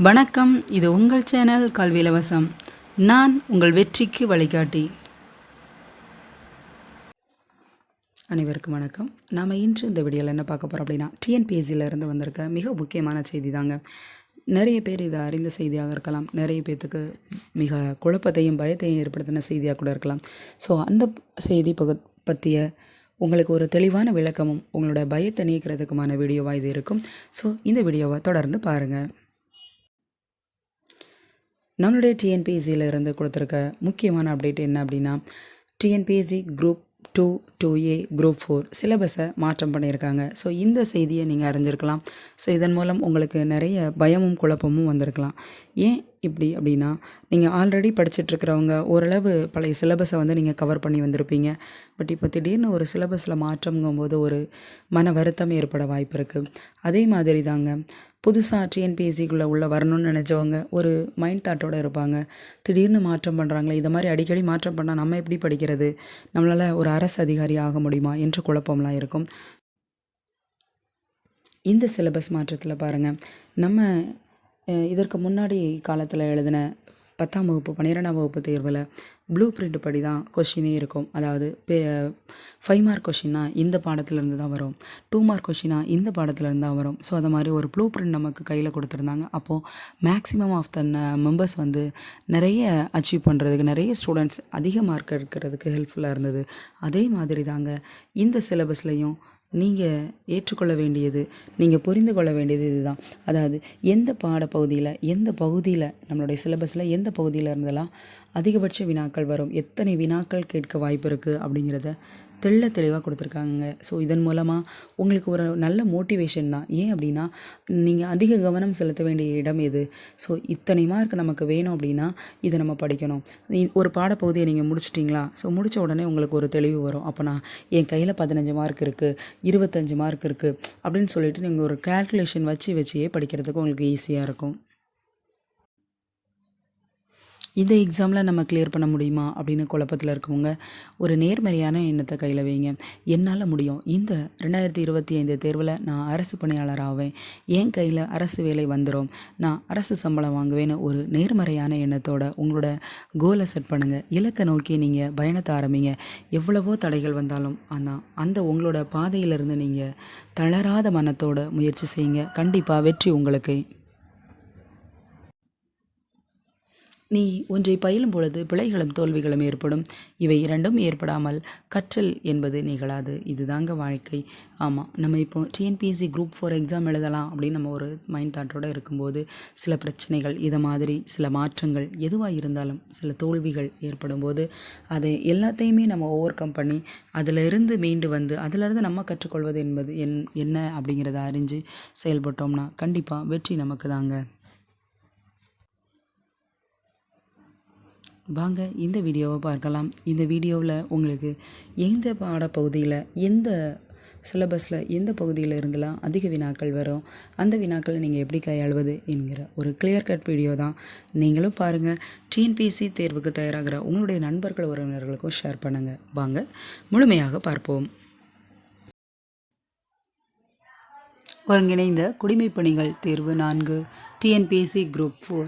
வணக்கம். இது உங்கள் சேனல் கல்வி இலவசம். நான் உங்கள் வெற்றிக்கு வழிகாட்டி. அனைவருக்கும் வணக்கம். நாம் இன்று இந்த வீடியோவில் என்ன பார்க்க போகிறோம் அப்படின்னா, டிஎன்பிஎஸ்சியிலேருந்து வந்திருக்க மிக முக்கியமான செய்தி தாங்க. நிறைய பேர் இதை அறிந்த செய்தியாக இருக்கலாம், நிறைய பேர்த்துக்கு மிக குழப்பத்தையும் பயத்தையும் ஏற்படுத்தின செய்தியாக கூட இருக்கலாம். ஸோ அந்த செய்தி பற்றிய உங்களுக்கு ஒரு தெளிவான விளக்கமும் உங்களோட பயத்தை நீக்கிறதுக்குமான வீடியோவாக இது இருக்கும். ஸோ இந்த வீடியோவை தொடர்ந்து பாருங்கள். நம்மளுடைய டிஎன்பிஎஸ்சியிலேருந்து கொடுத்துருக்க முக்கியமான அப்டேட் என்ன அப்படின்னா, டிஎன்பிஎஸ்சி குரூப் 2, 2A, குரூப் 4 சிலபஸை மாற்றம் பண்ணியிருக்காங்க. ஸோ இந்த செய்தியை நீங்கள் அறிஞ்சிருக்கலாம். ஸோ இதன் மூலம் உங்களுக்கு நிறைய பயமும் குழப்பமும் வந்திருக்கலாம். ஏன் இப்படி அப்படின்னா, நீங்கள் ஆல்ரெடி படிச்சுட்ருக்கிறவங்க ஓரளவு பழைய சிலபஸை நீங்கள் கவர் பண்ணி வந்திருப்பீங்க. பட் இப்போ திடீர்னு ஒரு சிலபஸில் மாற்றங்கும்போது ஒரு மன வருத்தம் ஏற்பட வாய்ப்பு இருக்குது. அதே மாதிரி தாங்க புதுசாக டிஎன்பிஎஸ்சிக்குள்ளே உள்ள வரணும்னு நினச்சவங்க ஒரு மைண்ட் தாட்டோடு இருப்பாங்க. திடீர்னு மாற்றம் பண்ணுறாங்களே, இதை மாதிரி அடிக்கடி மாற்றம் பண்ணால் நம்ம எப்படி படிக்கிறது, நம்மளால் ஒரு அரசு அதிகாரி ஆக முடியுமா என்ற குழப்பம்லாம் இருக்கும். இந்த சிலபஸ் மாற்றத்தில் பாருங்கள், நம்ம இதற்கு முன்னாடி காலத்தில் எழுதின 10ஆம் வகுப்பு 12ஆம் வகுப்பு தேர்வில் ப்ளூ பிரிண்ட் படி தான் கொஷினே இருக்கும். அதாவது 5 மார்க் கொஷின்னா இந்த பாடத்திலேருந்து தான் வரும், 2 மார்க் கொஷினா இந்த பாடத்திலேருந்து தான் வரும். ஸோ அது மாதிரி ஒரு ப்ளூ பிரிண்ட் நமக்கு கையில் கொடுத்துருந்தாங்க. அப்போது மேக்ஸிமம் ஆஃப் த மெம்பர்ஸ் நிறைய அச்சீவ் பண்ணுறதுக்கு, நிறைய ஸ்டூடெண்ட்ஸ் அதிக மார்க் எடுக்கிறதுக்கு ஹெல்ப்ஃபுல்லாக இருந்தது. அதே மாதிரி தாங்க இந்த சிலபஸ்லையும் நீங்கள் ஏற்றுக்கொள்ள வேண்டியது, நீங்கள் புரிந்து கொள்ள வேண்டியது இதுதான். அதாவது எந்த எந்த பகுதியில் நம்மளுடைய சிலபஸில் எந்த பகுதியில் இருந்தெல்லாம் அதிகபட்ச வினாக்கள் வரும், எத்தனை வினாக்கள் கேட்க வாய்ப்பு இருக்குது அப்படிங்கிறத தெளிவாக கொடுத்துருக்காங்க. ஸோ இதன் மூலமாக உங்களுக்கு ஒரு நல்ல மோட்டிவேஷன் தான். ஏன் அப்படின்னா, நீங்கள் அதிக கவனம் செலுத்த வேண்டிய இடம் எது, ஸோ இத்தனை மார்க் நமக்கு வேணும் அப்படின்னா இதை நம்ம படிக்கணும். ஒரு பாடப்பகுதியை நீங்கள் முடிச்சிட்டிங்களா, ஸோ முடித்த உடனே உங்களுக்கு ஒரு தெளிவு வரும். அப்போ நான் என் கையில் 15 மார்க் இருக்குது, 25 மார்க் இருக்குது அப்படின்னு சொல்லிட்டு நீங்கள் ஒரு கால்குலேஷன் வச்சே படிக்கிறதுக்கு உங்களுக்கு ஈஸியாக இருக்கும். இந்த எக்ஸாமில் நம்ம கிளியர் பண்ண முடியுமா அப்படின்னு குழப்பத்தில் இருக்கவங்க ஒரு நேர்மறையான எண்ணத்தை கையில் வைங்க. என்னால் முடியும், இந்த 2025 தேர்வில் நான் அரசு பணியாளர் ஆவேன், என் கையில் அரசு வேலை வந்துடும், நான் அரசு சம்பளம் வாங்குவேன்னு ஒரு நேர்மறையான எண்ணத்தோட உங்களோட கோலை செட் பண்ணுங்கள். இலக்கை நோக்கி நீங்கள் பயணத்தை ஆரம்பிங்க. எவ்வளவோ தடைகள் வந்தாலும் ஆனால் அந்த உங்களோட பாதையிலிருந்து நீங்கள் தளராத மனத்தோட முயற்சி செய்யுங்க. கண்டிப்பாக வெற்றி உங்களுக்கு. நீ ஒன்றை பயிலும் பொழுது பிழைகளும் தோல்விகளும் ஏற்படும். இவை இரண்டும் ஏற்படாமல் கற்றல் என்பது நிகழாது. இதுதாங்க வாழ்க்கை. ஆமாம், நம்ம இப்போ டிஎன்பிஎஸ்சி குரூப் 4 எக்ஸாம் எழுதலாம் அப்படின்னு நம்ம ஒரு மைண்ட் தாட்டோடு இருக்கும்போது சில பிரச்சனைகள், இதை மாதிரி சில மாற்றங்கள் எதுவாக இருந்தாலும் சில தோல்விகள் ஏற்படும் போது அதை எல்லாத்தையுமே நம்ம ஓவர் கம் பண்ணி அதிலிருந்து மீண்டு வந்து அதிலிருந்து நம்ம கற்றுக்கொள்வது என்பது என்ன அப்படிங்கிறத அறிஞ்சு செயல்பட்டோம்னா கண்டிப்பாக வெற்றி நமக்கு தாங்க. வாங்க இந்த வீடியோவை பார்க்கலாம். இந்த வீடியோவில் உங்களுக்கு எந்த பாடப்பகுதியில், எந்த சிலபஸில், எந்த பகுதியில் இருந்தெல்லாம் அதிக வினாக்கள் வரும், அந்த வினாக்களை நீங்கள் எப்படி கையாளுவது என்கிற ஒரு கிளியர் கட் வீடியோ தான். நீங்களும் பாருங்கள். டிஎன்பிஎஸ்சி தேர்வுக்கு தயாராகிற உங்களுடைய நண்பர்கள் உறவினர்களுக்கும் ஷேர் பண்ணுங்கள். வாங்க முழுமையாக பார்ப்போம். ஒருங்கிணைந்த குடிமைப் பணிகள் தேர்வு 4 டிஎன்பிஎஸ்சி குரூப் 4.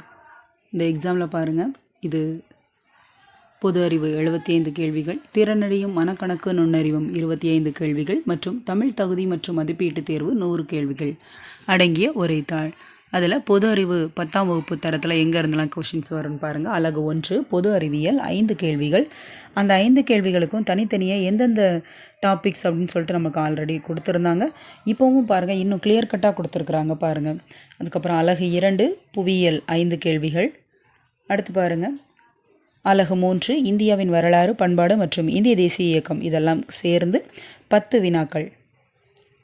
இந்த எக்ஸாமில் பாருங்கள், இது பொது அறிவு 75 கேள்விகள், திறனறியும் மனக்கணக்கு நுண்ணறிவும் 25 கேள்விகள் மற்றும் தமிழ் தகுதி மற்றும் மதிப்பீட்டு தேர்வு 100 கேள்விகள் அடங்கிய ஒரே தாள். அதில் பொது அறிவு 10ஆம் வகுப்பு தரத்தில் எங்கே இருந்தெல்லாம் கொஷின்ஸ் வரும்னு பாருங்கள். அலகு 1 பொது அறிவியல் 5 கேள்விகள். அந்த 5 கேள்விகளுக்கும் தனித்தனியாக எந்தெந்த டாபிக்ஸ் அப்படின்னு சொல்லிட்டு நமக்கு ஆல்ரெடி கொடுத்துருந்தாங்க. இப்போவும் பாருங்கள், இன்னும் கிளியர் கட்டாக கொடுத்துருக்குறாங்க பாருங்கள். அதுக்கப்புறம் அலகு 2 புவியியல் 5 கேள்விகள். அடுத்து பாருங்கள், அலகு 3 இந்தியாவின் வரலாறு, பண்பாடு மற்றும் இந்திய தேசிய இயக்கம், இதெல்லாம் சேர்ந்து 10 வினாக்கள்.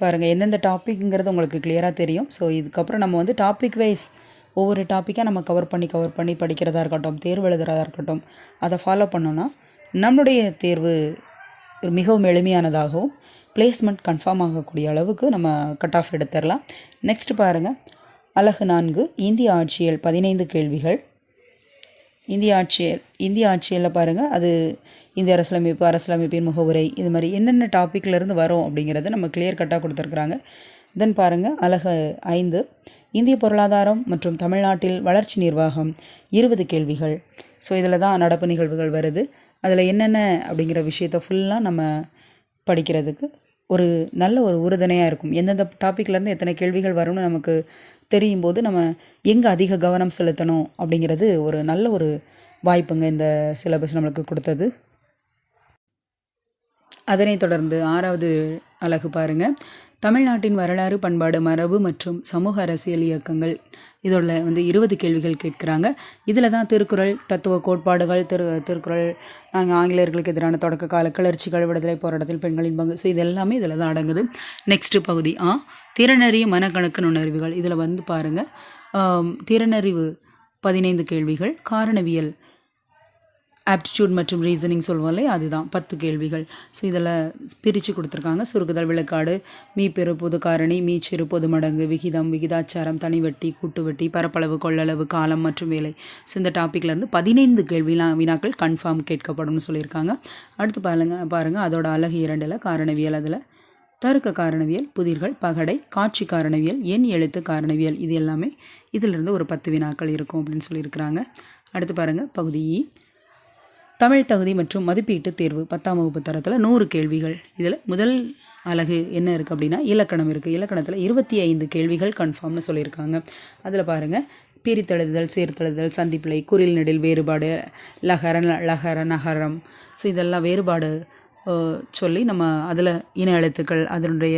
பாருங்கள், எந்தெந்த டாப்பிக்ங்கிறது உங்களுக்கு கிளியராக தெரியும். ஸோ இதுக்கப்புறம் நம்ம டாபிக் வைஸ் ஒவ்வொரு டாப்பிக்காக நம்ம கவர் பண்ணி படிக்கிறதா இருக்கட்டும், தேர்வு எழுதுறதா இருக்கட்டும், அதை ஃபாலோ பண்ணோன்னா நம்மளுடைய தேர்வு மிகவும் எளிமையானதாகவும் பிளேஸ்மெண்ட் கன்ஃபார்ம் ஆகக்கூடிய அளவுக்கு நம்ம கட் ஆஃப் எடுத்துடலாம். நெக்ஸ்ட் பாருங்கள், அலகு 4 இந்திய ஆட்சியல் 15 கேள்விகள். இந்திய ஆட்சியலில் பாருங்கள், அது இந்திய அரசியலமைப்பின் முகவுரை, இது மாதிரி என்னென்ன டாப்பிக்லேருந்து வரும் அப்படிங்கிறத நம்ம கிளியர் கட்டாக கொடுத்துருக்குறாங்க. தென் பாருங்கள் அழகு 5 இந்திய பொருளாதாரம் மற்றும் தமிழ்நாட்டில் வளர்ச்சி நிர்வாகம் 20 கேள்விகள். ஸோ இதில் தான் நடப்பு நிகழ்வுகள் வருது. அதில் என்னென்ன அப்படிங்கிற விஷயத்த ஃபுல்லாக நம்ம படிக்கிறதுக்கு ஒரு நல்ல ஒரு உறுதுணையாக இருக்கும். எந்தெந்த டாப்பிக்லேருந்து எத்தனை கேள்விகள் வரும்னு நமக்கு தெரியும் போது நம்ம எங்கே அதிக கவனம் செலுத்தணும் அப்படிங்கிறது ஒரு நல்ல ஒரு வாய்ப்புங்க இந்த சிலபஸ் நம்மளுக்கு கொடுத்தது. அதனைத் தொடர்ந்து 6வது அலகு பாருங்கள், தமிழ்நாட்டின் வரலாறு, பண்பாடு, மரபு மற்றும் சமூக அரசியல் இயக்கங்கள். இதோட 20 கேள்விகள் கேட்குறாங்க. இதில் தான் திருக்குறள், தத்துவ கோட்பாடுகள், திருக்குறள், நாங்கள் ஆங்கிலேயர்களுக்கு எதிரான தொடக்க கால கிளர்ச்சிகள், விடுதலை போராட்டத்தில் பெண்களின் பங்கு, ஸோ இது எல்லாமே இதில் தான் அடங்குது. நெக்ஸ்ட் பகுதி திறனறிய மனக்கணக்கு நுண்ணறிவுகள். இதில் பாருங்கள், திறனறிவு 15 கேள்விகள், காரணவியல் ஆப்டிடியூட் மற்றும் ரீசனிங் சொல்லுவோம் இல்லையா, அதுதான் 10 கேள்விகள். ஸோ இதில் பிரித்து கொடுத்துருக்காங்க. சுருக்குதல், விளக்காடு, மீப்பெரு, பொது காரணி, மீச்சிறு, பொது மடங்கு, விகிதம், விகிதாச்சாரம், தனிவட்டி, கூட்டுவட்டி, பரப்பளவு, கொள்ளளவு, காலம் மற்றும் வேலை. ஸோ இந்த டாப்பிக்லேருந்து 15 வினாக்கள் கன்ஃபார்ம் கேட்கப்படும்னு சொல்லியிருக்காங்க. அடுத்து பாருங்கள் அதோட அலகு 2ல் காரணவியல். அதில் தருக்க காரணவியல், புதிர்கள், பகடை, காட்சி காரணவியல், எண் எழுத்து காரணவியல், இது எல்லாமே இதிலிருந்து ஒரு 10 வினாக்கள் இருக்கும் அப்படின்னு சொல்லியிருக்கிறாங்க. அடுத்து பாருங்கள் பகுதி தமிழ் தகுதி மற்றும் மதிப்பீட்டு தேர்வு 10ஆம் வகுப்பு தரத்தில் 100 கேள்விகள். இதில் முதல் அலகு என்ன இருக்குது அப்படின்னா இலக்கணம் இருக்குது. இலக்கணத்தில் 25 கேள்விகள் கன்ஃபார்ம்னு சொல்லியிருக்காங்க. அதில் பாருங்கள், பிரித்தெழுதுதல், சேர்த்தெழுதுதல், சந்திப்பிழை, குறில் நெடில் வேறுபாடு, லகர நகரம், ஸோ இதெல்லாம் வேறுபாடு சொல்லி நம்ம அதில் இன எழுத்துக்கள், அதனுடைய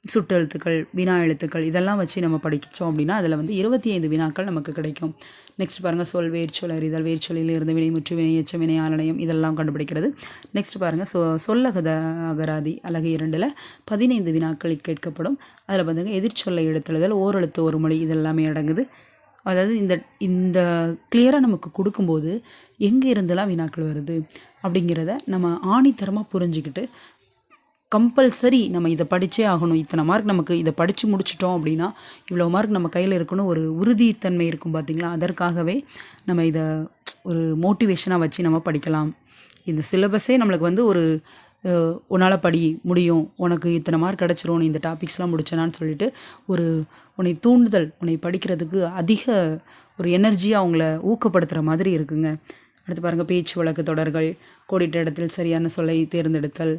சுட்டெழுத்துக்கள், வினா எழுத்துக்கள், இதெல்லாம் வச்சு நம்ம படித்தோம் அப்படின்னா அதில் 25 வினாக்கள் நமக்கு கிடைக்கும். நெக்ஸ்ட் பாருங்கள், சொல், வேர்ச்சொல் அறிதல், வேர்ச்சொல்லில் இருந்து வினைமுற்று, வினை எச்சம், வினை ஆலயம், இதெல்லாம் கண்டுபிடிக்கிறது. நெக்ஸ்ட் பாருங்கள், சொல்லகத அகராதி அலகு 2ல் 15 வினாக்கள் கேட்கப்படும். அதில் பார்த்திங்கன்னா எதிர்ச்சொல்லை எடுத்தெழுதல், ஓரெழுத்து ஒரு மொழி, இதெல்லாமே அடங்குது. அதாவது இந்த கிளியராக நமக்கு கொடுக்கும்போது எங்கே இருந்தெல்லாம் வினாக்கள் வருது அப்படிங்கிறத நம்ம ஆணித்தரமாக புரிஞ்சுக்கிட்டு கம்பல்சரி நம்ம இதை படித்தே ஆகணும், இத்தனை மார்க் நமக்கு இதை படித்து முடிச்சிட்டோம் அப்படின்னா இவ்வளோ மார்க் நம்ம கையில் இருக்கணும், ஒரு உறுதித்தன்மை இருக்கும் பார்த்திங்களா. அதற்காகவே நம்ம இதை ஒரு மோட்டிவேஷனாக வச்சு நம்ம படிக்கலாம். இந்த சிலபஸே நம்மளுக்கு ஒரு உன்னால் படி முடியும், உனக்கு இத்தனை மார்க் கிடச்சிரும், நீ இந்த டாபிக்ஸ்லாம் முடிச்சனான்னு சொல்லிட்டு ஒரு உன்னை தூண்டுதல், உன்னை படிக்கிறதுக்கு அதிக ஒரு எனர்ஜியாக அவங்கள ஊக்கப்படுத்துகிற மாதிரி இருக்குங்க. அடுத்து பாருங்கள், பேச்சு வழக்கு தொடர்கள், கோடிட்ட இடத்தில் சரியான சொல்லை தேர்ந்தெடுத்தல்,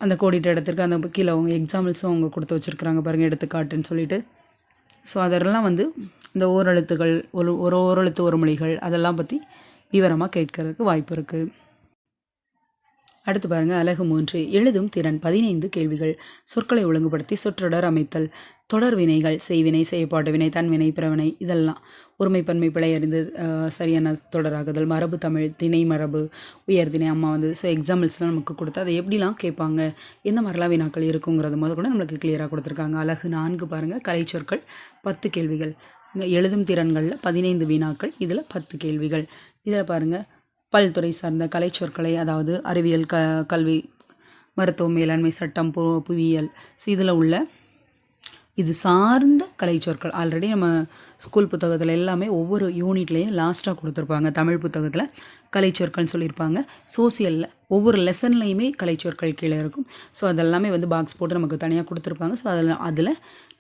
அந்த கோடிட்ட இடத்திற்கு அந்த கீழே அவங்க எக்ஸாம்பிள்ஸும் அவங்க கொடுத்து வச்சுருக்குறாங்க பாருங்கள், எடுத்துக்காட்டுன்னு சொல்லிட்டு. ஸோ அதெல்லாம் இந்த ஓரெழுத்துகள், ஓரெழுத்து ஒரு மொழிகள், அதெல்லாம் பற்றி விவரமாக கேட்கறதுக்கு வாய்ப்பு இருக்குது. அடுத்து பாருங்கள், அலகு 3 எழுதும் திறன் 15 கேள்விகள். சொற்களை ஒழுங்குபடுத்தி சொற்றொடர் அமைத்தல், தொடர் வினைகள், செய்வினை, செயற்பாட்டு வினை, தன்வினை, பிறவினை, இதெல்லாம் ஒருமைப்பன்மை பிழை அறிந்து சரியான தொடராகுதல், மரபு தமிழ், திணை மரபு, உயர்திணை, அம்மா ஸோ எக்ஸாம்பிள்ஸ்லாம் நமக்கு கொடுத்து அதை எப்படிலாம் கேட்பாங்க, எந்த மாதிரிலாம் வினாக்கள் இருக்குங்கிறது முதல் கூட நம்மளுக்கு கிளியராக கொடுத்துருக்காங்க. அலகு 4 பாருங்கள், கலைச்சொற்கள் 10 கேள்விகள். எழுதும் திறன்களில் 15 வினாக்கள், இதில் 10 கேள்விகள். இதில் பாருங்கள், பல்துறை சார்ந்த கலைச்சொற்களை, அதாவது அறிவியல், கல்வி, மருத்துவம், மேலாண்மை, சட்டம், புவியியல், ஸோ இதில் உள்ள இது சார்ந்த கலைச்சொற்கள் ஆல்ரெடி நம்ம ஸ்கூல் புத்தகத்தில் எல்லாமே ஒவ்வொரு யூனிட்லேயும் லாஸ்ட்டாக கொடுத்துருப்பாங்க. தமிழ் புத்தகத்தில் கலைச்சொற்கள்னு சொல்லியிருப்பாங்க. சோசியலில் ஒவ்வொரு லெசன்லையுமே கலைச்சொற்கள் கீழே இருக்கும். ஸோ அதெல்லாமே பாக்ஸ் போட்டு நமக்கு தனியாக கொடுத்துருப்பாங்க. ஸோ அதில்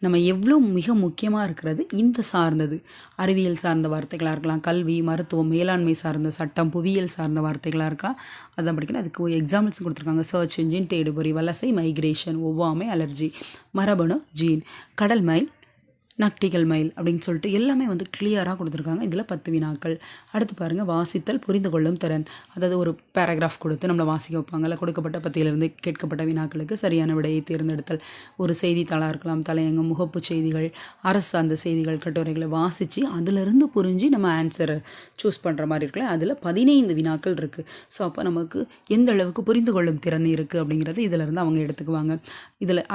நம்ம எவ்வளோ மிக முக்கியமாக இருக்கிறது இந்த சார்ந்தது, அறிவியல் சார்ந்த வார்த்தைகளாக இருக்கலாம், கல்வி, மருத்துவம், மேலாண்மை சார்ந்த, சட்டம், புவியியல் சார்ந்த வார்த்தைகளாக இருக்கலாம், அதான் படிக்கணும். அதுக்கு எக்ஸாம்பிள்ஸ் கொடுத்துருக்காங்க. சர்ச் இன்ஜின், தேடுபொறி, வலசை, மைக்ரேஷன், ஒவ்வாமை, அலர்ஜி, மரபணு, ஜீன், கடல் மயில், நக்டிகல் மயில் அப்படின்னு சொல்லிட்டு எல்லாமே கிளியராக கொடுத்துருக்காங்க. இதில் 10 வினாக்கள். அடுத்து பாருங்கள், வாசித்தல், புரிந்து கொள்ளும் திறன், அதாவது ஒரு பேராகிராஃப் கொடுத்து நம்மளை வாசிக்க வைப்பாங்கல்ல, கொடுக்கப்பட்ட பத்தியிலிருந்து கேட்கப்பட்ட வினாக்களுக்கு சரியான விடையை தேர்ந்தெடுத்தல், ஒரு செய்தித்தாளாக இருக்கலாம், தலையங்கம், முகப்பு செய்திகள், அரசு சார்ந்த செய்திகள், கட்டுரைகளை வாசித்து அதிலிருந்து புரிஞ்சு நம்ம ஆன்சரை சூஸ் பண்ணுற மாதிரி இருக்குல்ல, அதில் 15 வினாக்கள் இருக்குது. ஸோ அப்போ நமக்கு எந்த அளவுக்கு புரிந்து கொள்ளும் திறன் இருக்குது அப்படிங்கிறது இதிலிருந்து அவங்க எடுத்துக்குவாங்க.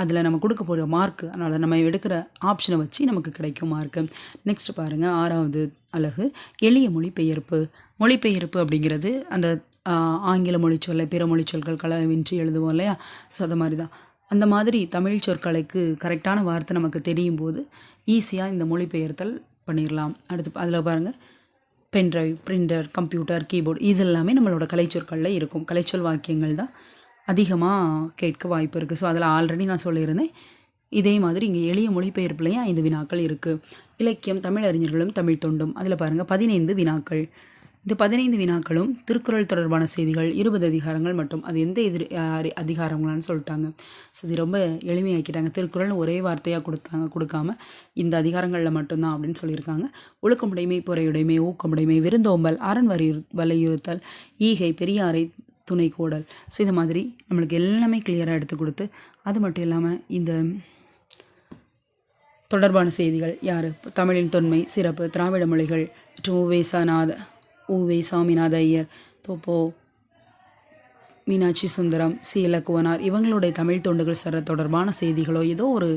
அதில் நம்ம கொடுக்க போகிற மார்க், அதனால் நம்ம எடுக்கிற ஆப்ஷனை வச்சு நமக்கு கிடைக்கும் மார்க்கு. நெக்ஸ்ட் பாருங்கள், 6வது அலகு எளிய மொழிபெயர்ப்பு அப்படிங்கிறது அந்த ஆங்கில மொழிச்சொல்லை பிற மொழிச்சொற்கள் களவின்றி எழுதுவோம் இல்லையா, ஸோ அது மாதிரி தான். அந்த மாதிரி தமிழ் சொற்களுக்கு கரெக்டான வார்த்தை நமக்கு தெரியும் போது ஈஸியாக இந்த மொழிபெயர்த்தல் பண்ணிடலாம். அடுத்து அதில் பாருங்கள், பென்ட்ரைவ், பிரிண்டர், கம்ப்யூட்டர், கீபோர்டு, இது எல்லாமே நம்மளோட கலைச்சொற்களில் இருக்கும். கலைச்சொல் வாக்கியங்கள் தான் அதிகமாக கேட்க வாய்ப்பு இருக்குது. ஸோ அதில் ஆல்ரெடி நான் சொல்லியிருந்தேன், இதே மாதிரி இங்கே எளிய மொழிபெயர்ப்புலையும் 5 வினாக்கள் இருக்குது. இலக்கியம், தமிழறிஞர்களும் தமிழ் தொண்டும், அதில் பாருங்கள் 15 வினாக்கள். இந்த 15 வினாக்களும் திருக்குறள் தொடர்பான செய்திகள், 20 அதிகாரங்கள் மற்றும் அது எந்த அதிகாரங்களான்னு சொல்லிட்டாங்க. ஸோ இது ரொம்ப எளிமையாக்கிட்டாங்க. திருக்குறள்னு ஒரே வார்த்தையாக கொடுக்காம இந்த அதிகாரங்களில் மட்டும்தான் அப்படின்னு சொல்லியிருக்காங்க. ஒழுக்கமுடைமை, பொறையுடைமை, ஊக்கமுடைமை, விருந்தோம்பல், அரண் வலியுறுத்தல், ஈகை, பெரியாரை துணை கோடல். ஸோ இது மாதிரி நம்மளுக்கு எல்லாமே கிளியராக எடுத்து கொடுத்து, அது மட்டும் இல்லாமல் இந்த தொடர்பான செய்திகள் யார், தமிழின் தொன்மை, சிறப்பு, திராவிட மொழிகள், உவே சாமிநாத ஐயர், தோப்போ மீனாட்சி சுந்தரம், சி இலக்குவனார், இவங்களுடைய தமிழ் தொண்டுகள் தொடர்பான செய்திகளோ ஏதோ ஒரு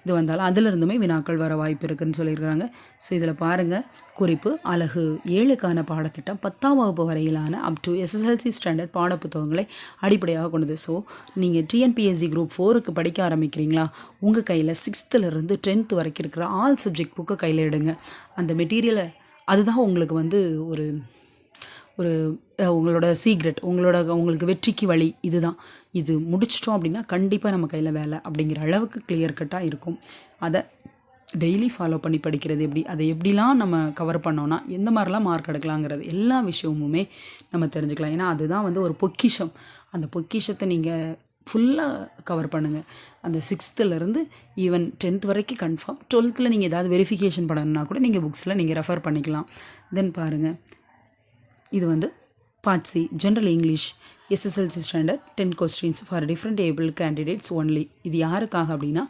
இது வந்தாலும் அதிலிருந்துமே வினாக்கள் வர வாய்ப்பு இருக்குதுன்னு சொல்லியிருக்கிறாங்க. ஸோ இதில் பாருங்கள், குறிப்பு அலகு 7க்கான பாடத்திட்டம் 10ஆம் வகுப்பு வரையிலான அப் டு SSLC ஸ்டாண்டர்ட் பாடப்புத்தகங்களை அடிப்படையாக கொண்டது. ஸோ நீங்கள் TNPSC குரூப் 4க்கு படிக்க ஆரம்பிக்கிறீங்களா, உங்கள் கையில் 6th-லேருந்து 10th வரைக்கும் இருக்கிற ஆல் சப்ஜெக்ட் புக்கை கையில் எடுங்க. அந்த மெட்டீரியலை, அதுதான் உங்களுக்கு வந்து ஒரு உங்களோட சீக்ரெட், உங்களுக்கு வெற்றிக்கு வழி இதுதான். இது முடிச்சிட்டோம் அப்படின்னா கண்டிப்பாக நம்ம கையில் வேலை அப்படிங்கிற அளவுக்கு கிளியர் கட்டாக இருக்கும். அதை டெய்லி ஃபாலோ பண்ணி படிக்கிறது எப்படி, அதை எப்படிலாம் நம்ம கவர் பண்ணோன்னா எந்த மாதிரிலாம் மார்க் எடுக்கலாங்கிறது எல்லா விஷயமுமே நம்ம தெரிஞ்சுக்கலாம். ஏன்னா அதுதான் வந்து ஒரு பொக்கிஷம். அந்த பொக்கிஷத்தை நீங்கள் ஃபுல்லாக கவர் பண்ணுங்கள். அந்த 6th-லேருந்து ஈவன் 10th வரைக்கும் கன்ஃபார்ம். 12th நீங்கள் ஏதாவது வெரிஃபிகேஷன் பண்ணணுன்னா கூட நீங்கள் புக்ஸில் நீங்கள் ரெஃபர் பண்ணிக்கலாம். தென் பாருங்கள், இது வந்து part C, general English, SSLC standard 10 questions for different abled candidates only. இது யாருக்காக அப்படின்னா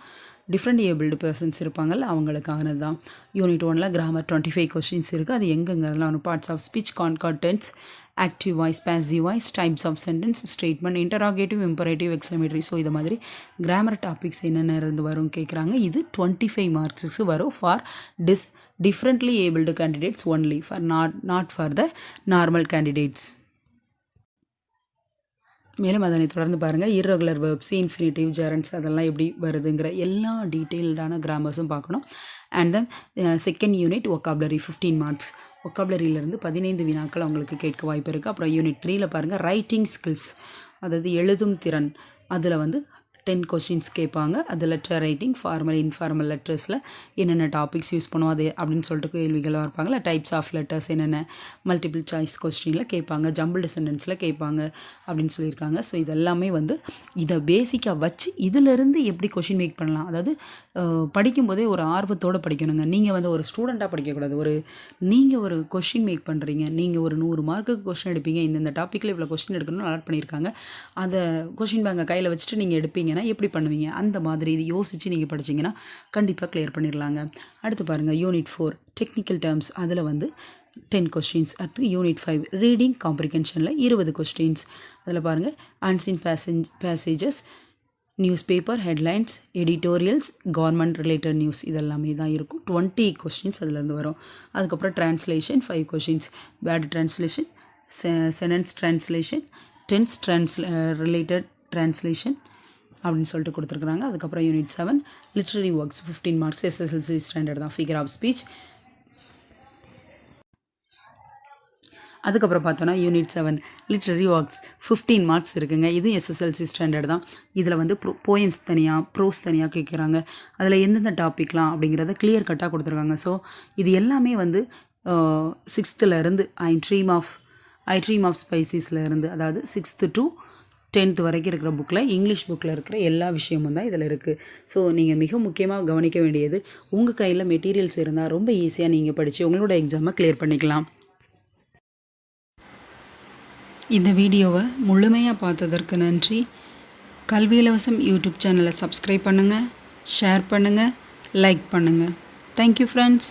டிஃப்ரெண்ட் ஏபிள்டு பர்சன்ஸ் இருப்பாங்கள்ல, அவங்களுக்கானது தான். யூனிட் 1ல் கிராமர் 25 கொஸ்டின்ஸ் இருக்குது. அது எங்கெங்கெல்லாம் வரும், parts of speech, concord tense, active voice, passive voice, types of sentence, statement, interrogative, imperative, exclamatory. So இது மாதிரி கிராமர் டாபிக்ஸ் என்னென்ன இருந்து வரும் கேட்குறாங்க. இது 25 மார்க்ஸுக்கு வரும் for differently abled candidates only, for not for the normal candidates. மேலும் அதனை தொடர்ந்து பாருங்கள், irregular verbs, infinitive, gerunds அதெல்லாம் எப்படி வருதுங்கிற எல்லா டீட்டெயில்டான கிராமர்ஸும் பார்க்கணும். And then second unit vocabulary 15 marks. vocabularyலேருந்து 15 வினாக்கள் அவங்களுக்கு கேட்க வாய்ப்பு இருக்குது. அப்புறம் யூனிட் 3ல் பாருங்கள், ரைட்டிங் ஸ்கில்ஸ், அதாவது எழுதும் திறன், அதில் வந்து 10 கொஸ்டின்ஸ் கேட்பாங்க. அது லெட்டர் ரைட்டிங், ஃபார்மல், இன்ஃபார்மல் லெட்டர்ஸில் என்னென்ன டாபிக்ஸ் யூஸ் பண்ணுவோம் அது அப்படின்னு சொல்லிட்டு கேள்விகளாக இருப்பாங்களா. டைப்ஸ் ஆஃப் லெட்டர்ஸ் என்னென்ன, மல்டிபிள் சாய்ஸ் கொஸ்டினில் கேட்பாங்க, ஜம்பிள்டு சென்டென்ஸில் கேட்பாங்க அப்படின்னு சொல்லியிருக்காங்க. ஸோ இதெல்லாமே வந்து இதை பேசிக்காக வச்சு இதிலிருந்து எப்படி கொஷின் மேக் பண்ணலாம், அதாவது படிக்கும்போதே ஒரு ஆர்வத்தோடு படிக்கணுங்க. நீங்கள் வந்து ஒரு ஸ்டூடெண்ட்டாக படிக்கக்கூடாது. நீங்கள் ஒரு கொஷின் மேக் பண்ணுறீங்க, நீங்கள் ஒரு 100 மார்க்குக்கு கொஷின் எடுப்பீங்க, இந்த டாப்பிக்கில் இவ்வளோ கொஷின் எடுக்கணும்னு அலாட் பண்ணியிருக்காங்க. அதை கொஷின் பேங்கை கையில் வச்சுட்டு நீங்கள் எடுப்பீங்க, எப்படி பண்ணுவீங்க, அந்த மாதிரி இது யோசித்து நீங்கள் படிச்சிங்கன்னா கண்டிப்பாக கிளியர் பண்ணிடலாங்க. அடுத்து பாருங்கள், யூனிட் 4 டெக்னிக்கல் டேர்ம்ஸ், அதில் வந்து 10 கொஸ்டின்ஸ். அடுத்து யூனிட் 5 ரீடிங் காம்ப்ரிகென்ஷனில் 20 கொஸ்டின்ஸ். அதில் பாருங்கள், unseen passages, newspaper headlines, editorials, government related news, இதெல்லாமே தான் இருக்கும். 20 கொஸ்டின்ஸ் அதிலேருந்து வரும். அதுக்கப்புறம் translation 5 questions, word translation, sentence translation, tense related translation அப்படின்னு சொல்லிட்டு கொடுத்துருக்குறாங்க. அதுக்கப்புறம் unit 7 literary works 15 marks, SSLC standard தான், ஃபிகர் ஆஃப் ஸ்பீச். அதுக்கப்புறம் பார்த்தோன்னா யூனிட் 7 லிட்ரரி ஒர்க்ஸ் 15 மார்க்ஸ் இருக்குங்க. இது SSLC ஸ்டாண்டர்ட் தான். இதில் வந்து போயம்ஸ் தனியாக, ப்ரோஸ் தனியாக கேட்குறாங்க. அதில் எந்தெந்த டாப்பிக்லாம் அப்படிங்கிறத கிளியர் கட்டாக கொடுத்துருக்காங்க. ஸோ இது எல்லாமே வந்து 6th-லேருந்து ஐ ட்ரீம் ஆஃப் ஸ்பைசிஸ்லேருந்து, அதாவது 6th to 10th வரைக்கும் இருக்கிற புக்கில், இங்கிலீஷ் புக்கில் இருக்கிற எல்லா விஷயமும் தான் இதில் இருக்குது. ஸோ நீங்கள் மிக முக்கியமாக கவனிக்க வேண்டியது, உங்கள் கையில் மெட்டீரியல்ஸ் இருந்தால் ரொம்ப ஈஸியாக நீங்கள் படித்து உங்களோட எக்ஸாமை கிளியர் பண்ணிக்கலாம். இந்த வீடியோவை முழுமையாக பார்த்ததற்கு நன்றி. கல்வி இலவசம் யூடியூப் சேனலை சப்ஸ்கிரைப் பண்ணுங்கள், ஷேர் பண்ணுங்கள், லைக் பண்ணுங்கள். Thank you friends.